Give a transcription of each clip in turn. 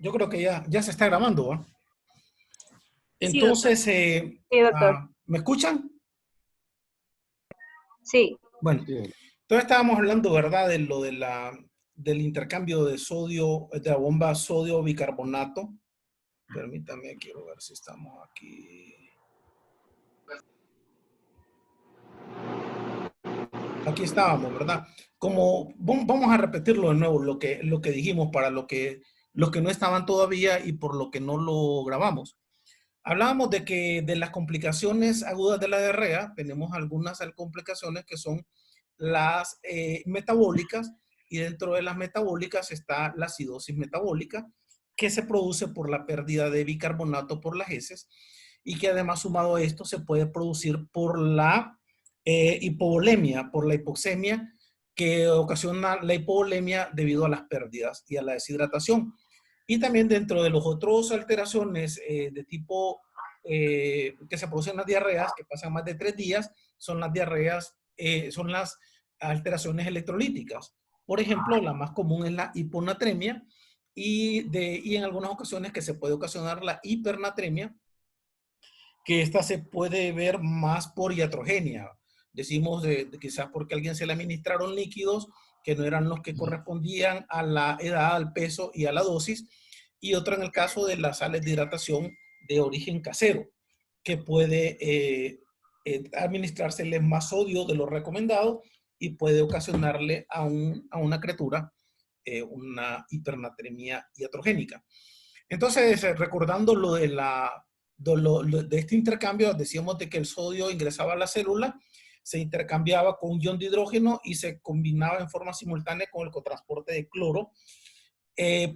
Yo creo que ya se está grabando, ¿va? Sí, doctor. Entonces, Sí, doctor. ¿me escuchan? Sí. Bueno, entonces estábamos hablando, ¿verdad? De lo de del intercambio de sodio, de la bomba sodio-bicarbonato. Permítame, quiero ver si estamos aquí. Aquí estábamos, ¿verdad? Como vamos a repetirlo de nuevo, lo que dijimos para los que no estaban todavía y por lo que no lo grabamos. Hablábamos de que de las complicaciones agudas de la diarrea, tenemos algunas complicaciones que son las metabólicas, y dentro de las metabólicas está la acidosis metabólica, que se produce por la pérdida de bicarbonato por las heces, y que además sumado a esto se puede producir por la hipovolemia, por la hipoxemia, que ocasiona la hipovolemia debido a las pérdidas y a la deshidratación. Y también dentro de los otros alteraciones de tipo que se producen las diarreas, que pasan más de 3 días, son las diarreas, son las alteraciones electrolíticas. Por ejemplo, la más común es la hiponatremia, y en algunas ocasiones que se puede ocasionar la hipernatremia, que esta se puede ver más por iatrogenia. Decimos quizás porque a alguien se le administraron líquidos que no eran los que correspondían a la edad, al peso y a la dosis, y otra en el caso de las sales de hidratación de origen casero, que puede administrársele más sodio de lo recomendado y puede ocasionarle a una criatura una hipernatremia iatrogénica. Entonces, recordando lo de de este intercambio, decíamos de que el sodio ingresaba a la célula, se intercambiaba con un ion de hidrógeno y se combinaba en forma simultánea con el cotransporte de cloro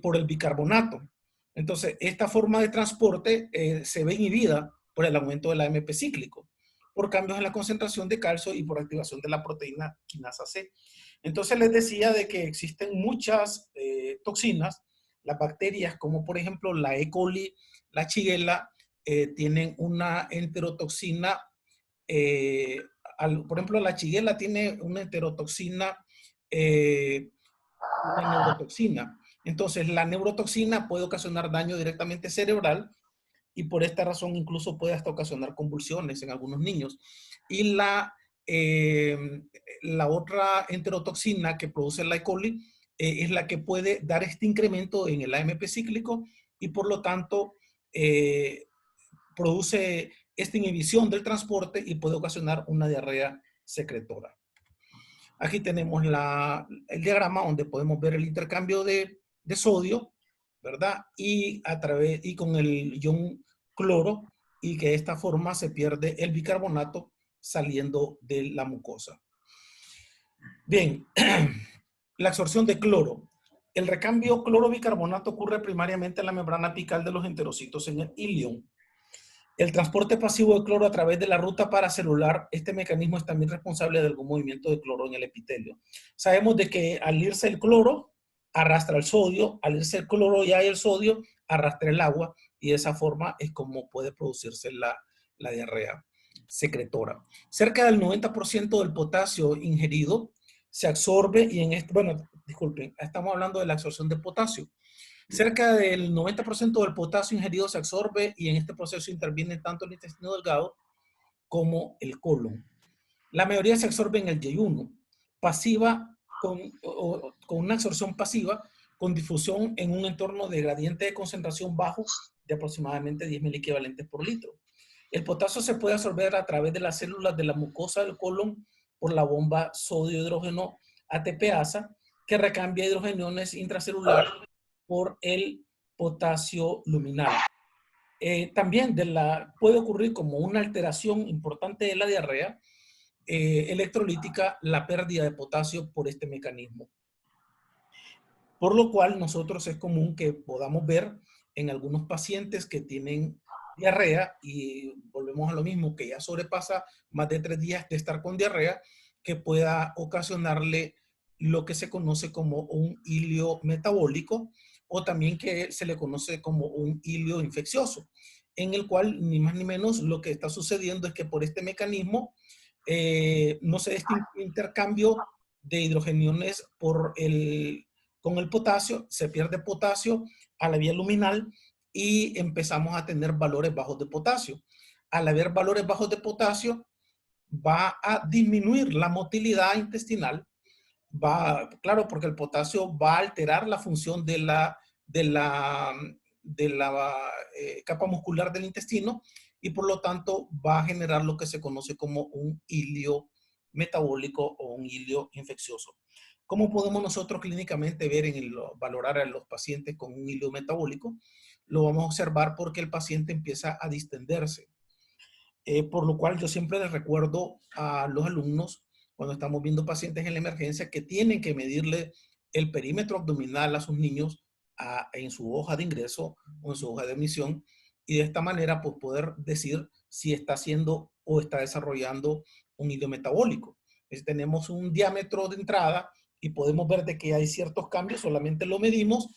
por el bicarbonato. Entonces, esta forma de transporte se ve inhibida por el aumento del AMP cíclico, por cambios en la concentración de calcio y por activación de la proteína quinasa C. Entonces, les decía de que existen muchas toxinas, las bacterias, como por ejemplo la E. coli, la Shigella, tienen una enterotoxina. Por ejemplo, la Shigella tiene una enterotoxina, una neurotoxina. Entonces, la neurotoxina puede ocasionar daño directamente cerebral, y por esta razón incluso puede hasta ocasionar convulsiones en algunos niños. Y eh, la otra enterotoxina que produce la E. coli es la que puede dar este incremento en el AMP cíclico, y por lo tanto produce esta inhibición del transporte y puede ocasionar una diarrea secretora. Aquí tenemos el diagrama donde podemos ver el intercambio de sodio, ¿verdad? Y con el ion cloro, y que de esta forma se pierde el bicarbonato saliendo de la mucosa. Bien, la absorción de cloro. El recambio cloro-bicarbonato ocurre primariamente en la membrana apical de los enterocitos en el ilion. El transporte pasivo de cloro a través de la ruta paracelular, este mecanismo es también responsable de algún movimiento de cloro en el epitelio. Sabemos de que al irse el cloro, arrastra el sodio, al irse el cloro y hay el sodio, arrastra el agua, y de esa forma es como puede producirse la diarrea secretora. Cerca del 90% del potasio ingerido se absorbe, y bueno, disculpen, estamos hablando de la absorción de potasio. Cerca del 90% del potasio ingerido se absorbe, y en este proceso interviene tanto el intestino delgado como el colon. La mayoría se absorbe en el yeyuno, pasiva, con una absorción pasiva, con difusión en un entorno de gradiente de concentración bajo de aproximadamente 10.000 equivalentes por litro. El potasio se puede absorber a través de las células de la mucosa del colon por la bomba sodio-hidrógeno ATPasa, que recambia hidrogeniones intracelulares por el potasio luminal. También puede ocurrir como una alteración importante de la diarrea electrolítica la pérdida de potasio por este mecanismo. Por lo cual nosotros es común que podamos ver en algunos pacientes que tienen diarrea, y volvemos a lo mismo, que ya sobrepasa más de 3 días de estar con diarrea, que pueda ocasionarle lo que se conoce como un ilio metabólico, o también que se le conoce como un ilio infeccioso, en el cual ni más ni menos lo que está sucediendo es que por este mecanismo no se da este intercambio de hidrogeniones con el potasio, se pierde potasio a la vía luminal y empezamos a tener valores bajos de potasio. Al haber valores bajos de potasio, va a disminuir la motilidad intestinal, claro, porque el potasio va a alterar la función de la capa muscular del intestino y por lo tanto va a generar lo que se conoce como un ilio metabólico o un ilio infeccioso. ¿Cómo podemos nosotros clínicamente ver valorar a los pacientes con un ilio metabólico? Lo vamos a observar porque el paciente empieza a distenderse. Por lo cual yo siempre les recuerdo a los alumnos, cuando estamos viendo pacientes en la emergencia, que tienen que medirle el perímetro abdominal a sus niños en su hoja de ingreso o en su hoja de admisión, y de esta manera pues, poder decir si está haciendo o está desarrollando un hilo metabólico. Tenemos un diámetro de entrada y podemos ver de que hay ciertos cambios, solamente lo medimos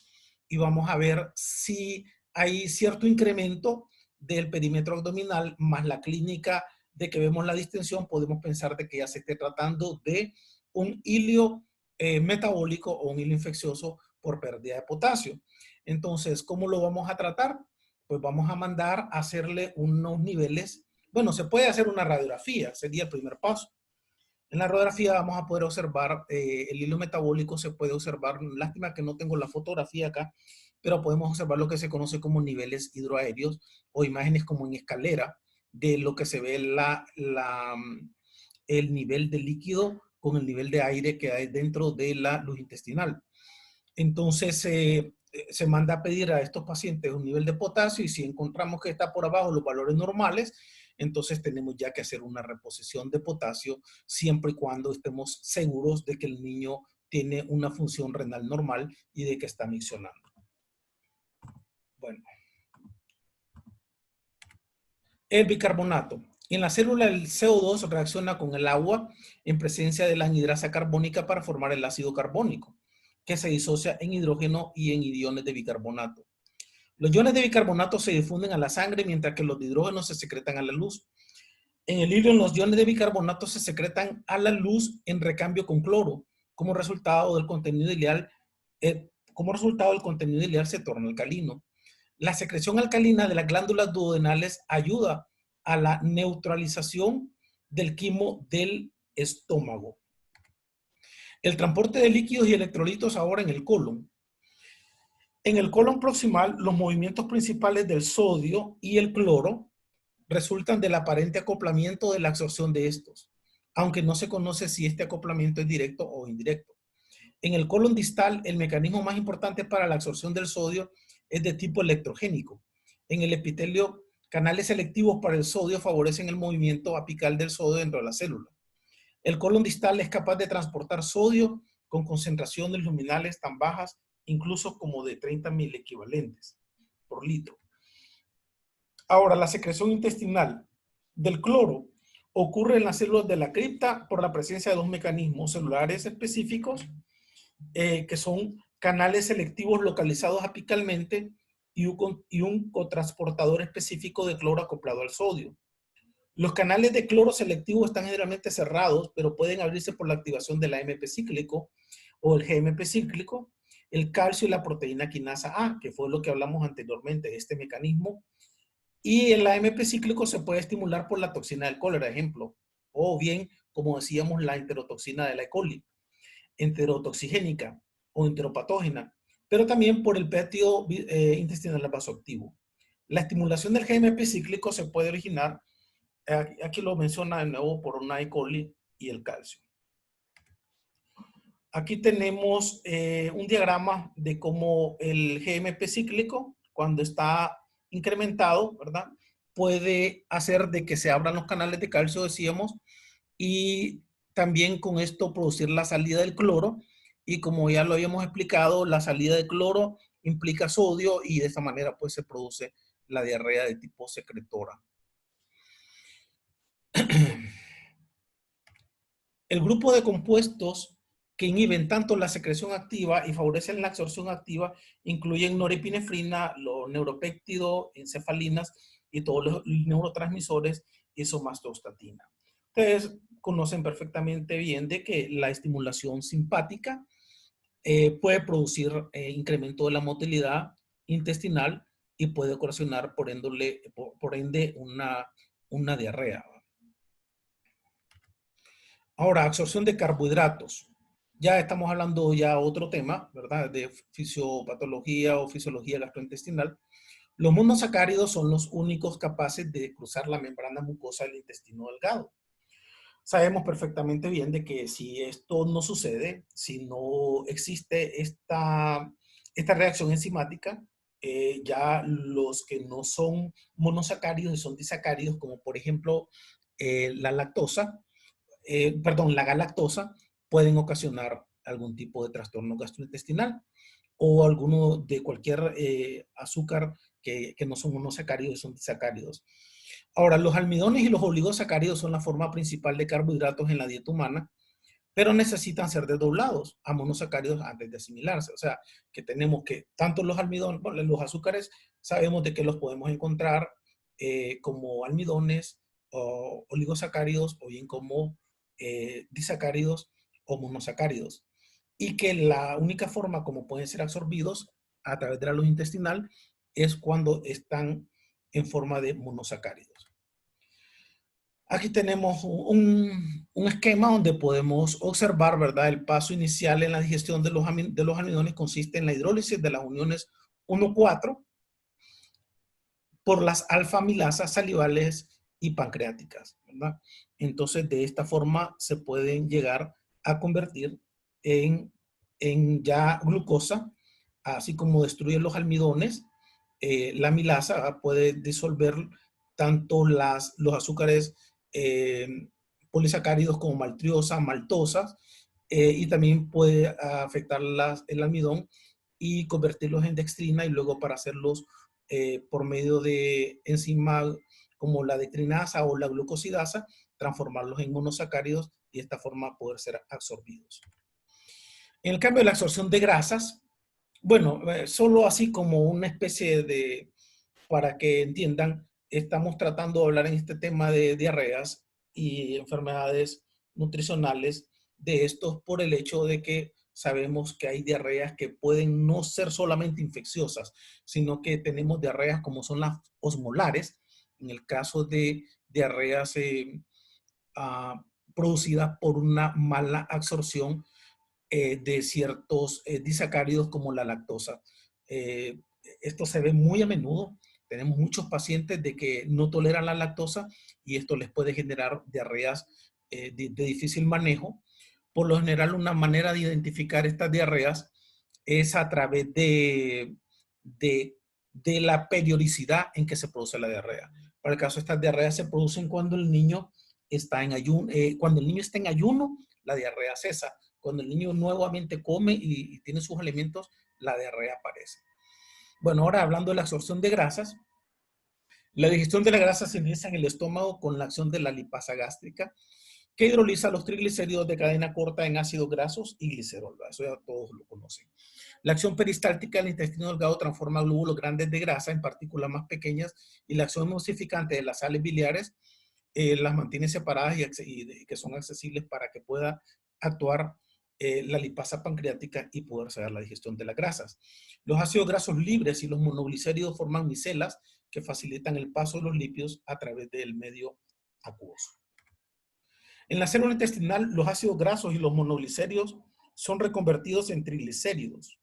y vamos a ver si hay cierto incremento del perímetro abdominal más la clínica de que vemos la distensión, podemos pensar de que ya se esté tratando de un ilio metabólico o un hilo infeccioso por pérdida de potasio. Entonces, ¿cómo lo vamos a tratar? Pues vamos a mandar a hacerle unos niveles. Bueno, se puede hacer una radiografía, sería el primer paso. En la radiografía vamos a poder observar el hilo metabólico, se puede observar, lástima que no tengo la fotografía acá, pero podemos observar lo que se conoce como niveles hidroaéreos o imágenes como en escalera de lo que se ve el nivel de líquido con el nivel de aire que hay dentro de la luz intestinal. Entonces, se manda a pedir a estos pacientes un nivel de potasio y si encontramos que está por abajo los valores normales, entonces tenemos ya que hacer una reposición de potasio siempre y cuando estemos seguros de que el niño tiene una función renal normal y de que está miccionando. Bueno. El bicarbonato. En la célula el CO2 reacciona con el agua en presencia de la anhidrasa carbónica para formar el ácido carbónico, que se disocia en hidrógeno y en iones de bicarbonato. Los iones de bicarbonato se difunden a la sangre mientras que los de hidrógeno se secretan a la luz. En el hilo, los iones de bicarbonato se secretan a la luz en recambio con cloro. Como resultado del contenido ileal, se torna alcalino. La secreción alcalina de las glándulas duodenales ayuda a la neutralización del quimo del estómago. El transporte de líquidos y electrolitos ahora en el colon. En el colon proximal, los movimientos principales del sodio y el cloro resultan del aparente acoplamiento de la absorción de estos, aunque no se conoce si este acoplamiento es directo o indirecto. En el colon distal, el mecanismo más importante para la absorción del sodio es de tipo electrogénico. En el epitelio, canales selectivos para el sodio favorecen el movimiento apical del sodio dentro de la célula. El colon distal es capaz de transportar sodio con concentraciones luminales tan bajas, incluso como de 30.000 equivalentes por litro. Ahora, la secreción intestinal del cloro ocurre en las células de la cripta por la presencia de dos mecanismos celulares específicos que son canales selectivos localizados apicalmente y un cotransportador específico de cloro acoplado al sodio. Los canales de cloro selectivo están generalmente cerrados, pero pueden abrirse por la activación del AMP cíclico o el GMP cíclico, el calcio y la proteína quinasa A, que fue lo que hablamos anteriormente, este mecanismo. Y el AMP cíclico se puede estimular por la toxina del cólera, ejemplo, o bien, como decíamos, la enterotoxina de la E. coli, enterotoxigénica o enteropatógena, pero también por el péptido intestinal vasoactivo. La estimulación del GMP cíclico se puede originar, aquí lo menciona de nuevo, por una E. coli y el calcio. Aquí tenemos un diagrama de cómo el GMP cíclico, cuando está incrementado, ¿verdad?, puede hacer de que se abran los canales de calcio, decíamos, y también con esto producir la salida del cloro. Y como ya lo habíamos explicado, la salida de cloro implica sodio y de esta manera pues se produce la diarrea de tipo secretora. El grupo de compuestos que inhiben tanto la secreción activa y favorecen la absorción activa incluyen norepinefrina, los neuropéptidos, encefalinas y todos los neurotransmisores y somatostatina. Ustedes conocen perfectamente bien de que la estimulación simpática puede producir incremento de la motilidad intestinal y puede ocasionar, por ende, una diarrea. Ahora, absorción de carbohidratos. Ya estamos hablando ya otro tema, ¿verdad? De fisiopatología o fisiología gastrointestinal. Los monosacáridos son los únicos capaces de cruzar la membrana mucosa del intestino delgado. Sabemos perfectamente bien de que si esto no sucede, si no existe esta reacción enzimática, ya los que no son monosacáridos y son disacáridos, como por ejemplo la lactosa, la galactosa, pueden ocasionar algún tipo de trastorno gastrointestinal o alguno de cualquier azúcar que no son monosacáridos, son disacáridos. Ahora, los almidones y los oligosacáridos son la forma principal de carbohidratos en la dieta humana, pero necesitan ser desdoblados a monosacáridos antes de asimilarse. O sea, que tenemos que, tanto los almidones, bueno, los azúcares, sabemos de que los podemos encontrar como almidones o oligosacáridos o bien como disacáridos o monosacáridos. Y que la única forma como pueden ser absorbidos a través de la luz intestinal es cuando están en forma de monosacáridos. Aquí tenemos un esquema donde podemos observar, ¿verdad? El paso inicial en la digestión de los almidones consiste en la hidrólisis de las uniones 1,4 por las alfa-amilasas salivales y pancreáticas, ¿verdad? Entonces, de esta forma se pueden llegar a convertir en ya glucosa, así como destruyen los almidones. La amilasa puede disolver tanto los azúcares polisacáridos como maltiosa, maltosas, y también puede afectar el almidón y convertirlos en dextrina y luego para hacerlos por medio de enzimas como la dextrinasa o la glucosidasa, transformarlos en monosacáridos y de esta forma poder ser absorbidos. En el cambio de la absorción de grasas, bueno, solo así como una especie de, para que entiendan, estamos tratando de hablar en este tema de diarreas y enfermedades nutricionales de estos por el hecho de que sabemos que hay diarreas que pueden no ser solamente infecciosas, sino que tenemos diarreas como son las osmolares, en el caso de diarreas producidas por una mala absorción de ciertos disacáridos como la lactosa. Esto se ve muy a menudo. Tenemos muchos pacientes de que no toleran la lactosa y esto les puede generar diarreas de difícil manejo. Por lo general, una manera de identificar estas diarreas es a través de la periodicidad en que se produce la diarrea. Para el caso, estas diarreas se producen cuando el niño está en ayuno. Cuando el niño está en ayuno, la diarrea cesa. Cuando el niño nuevamente come y tiene sus alimentos, la diarrea aparece. Bueno, ahora hablando de la absorción de grasas, la digestión de la grasa se inicia en el estómago con la acción de la lipasa gástrica, que hidroliza los triglicéridos de cadena corta en ácidos grasos y glicerol. Eso ya todos lo conocen. La acción peristáltica del intestino delgado transforma glóbulos grandes de grasa en partículas más pequeñas y la acción emulsificante de las sales biliares las mantiene separadas y que son accesibles para que pueda actuar la lipasa pancreática y poder hacer la digestión de las grasas. Los ácidos grasos libres y los monoglicéridos forman micelas que facilitan el paso de los lípidos a través del medio acuoso. En la célula intestinal, los ácidos grasos y los monoglicéridos son reconvertidos en triglicéridos.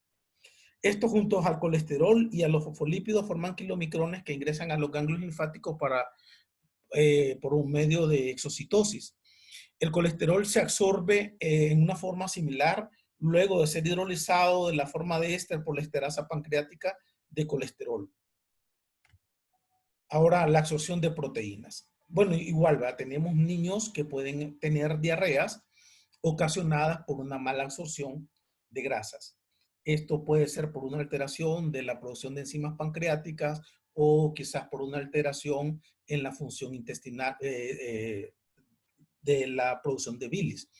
Estos juntos al colesterol y a los fosfolípidos forman kilomicrones que ingresan a los ganglios linfáticos por un medio de exocitosis. El colesterol se absorbe en una forma similar luego de ser hidrolizado de la forma de éster por la esterasa pancreática de colesterol. Ahora, la absorción de proteínas. Bueno, igual, ¿verdad? Tenemos niños que pueden tener diarreas ocasionadas por una mala absorción de grasas. Esto puede ser por una alteración de la producción de enzimas pancreáticas o quizás por una alteración en la función intestinal de la producción de bilis.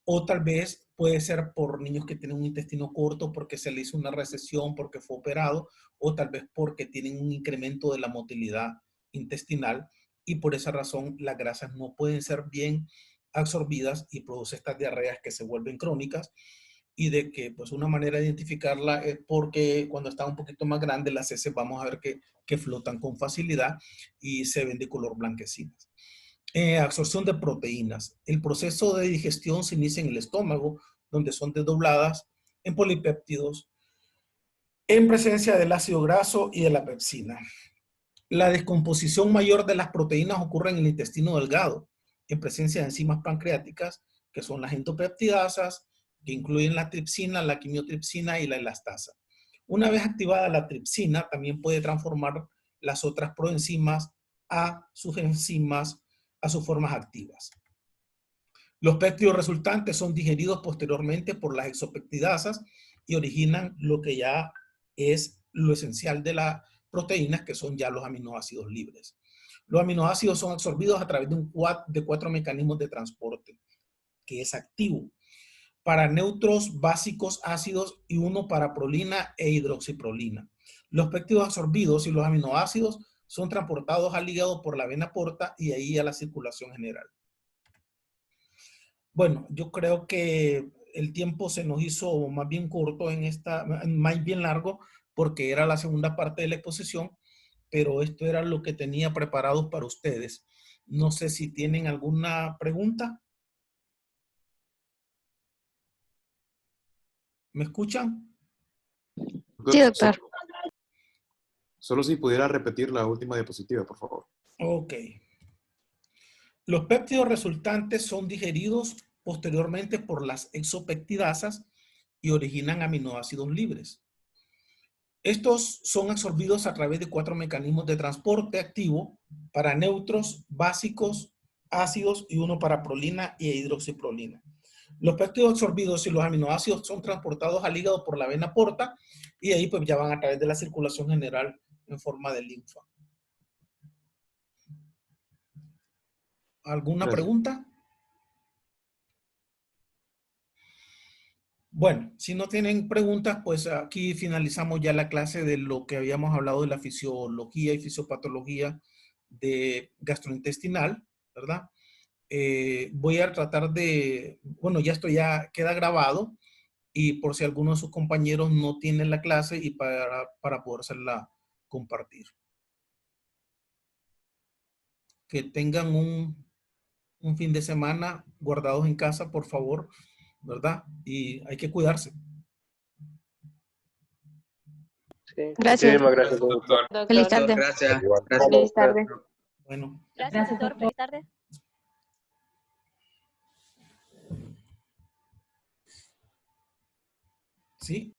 O tal vez puede ser por niños que tienen un intestino corto porque se le hizo una recesión, porque fue operado, o tal vez porque tienen un incremento de la motilidad intestinal y por esa razón las grasas no pueden ser bien absorbidas y produce estas diarreas que se vuelven crónicas y de que pues una manera de identificarla es porque cuando está un poquito más grande las heces vamos a ver que flotan con facilidad y se ven de color blanquecinas. Absorción de proteínas. El proceso de digestión se inicia en el estómago, donde son desdobladas en polipéptidos, en presencia del ácido graso y de la pepsina. La descomposición mayor de las proteínas ocurre en el intestino delgado, en presencia de enzimas pancreáticas, que son las endopeptidasas, que incluyen la tripsina, la quimiotripsina y la elastasa. Una vez activada la tripsina, también puede transformar las otras proenzimas a sus enzimas, a sus formas activas. Los péptidos resultantes son digeridos posteriormente por las exopeptidasas y originan lo que ya es lo esencial de las proteínas, que son ya los aminoácidos libres. Los aminoácidos son absorbidos a través de cuatro mecanismos de transporte, que es activo, para neutros, básicos, ácidos y uno para prolina e hidroxiprolina. Los péptidos absorbidos y los aminoácidos son transportados al hígado por la vena porta y ahí a la circulación general. Bueno, yo creo que el tiempo se nos hizo más bien corto en esta, más bien largo, porque era la segunda parte de la exposición, pero esto era lo que tenía preparado para ustedes. No sé si tienen alguna pregunta. ¿Me escuchan? Sí, doctor. Solo si pudiera repetir la última diapositiva, por favor. Ok. Los péptidos resultantes son digeridos posteriormente por las exopeptidasas y originan aminoácidos libres. Estos son absorbidos a través de cuatro mecanismos de transporte activo para neutros, básicos, ácidos y uno para prolina y hidroxiprolina. Los péptidos absorbidos y los aminoácidos son transportados al hígado por la vena porta y ahí pues ya van a través de la circulación general en forma de linfa. ¿Alguna pregunta? Bueno, si no tienen preguntas, pues aquí finalizamos ya la clase de lo que habíamos hablado de la fisiología y fisiopatología de gastrointestinal, ¿verdad? Voy a tratar de, bueno, ya esto ya queda grabado y por si alguno de sus compañeros no tiene la clase y para podérsela compartir. Que tengan un fin de semana guardados en casa, por favor, ¿verdad? Y hay que cuidarse. Sí. Gracias. Muchísimas gracias, doctor. Feliz tarde. Gracias. Feliz tarde. Bueno. Gracias, doctor. Feliz tarde. ¿Sí?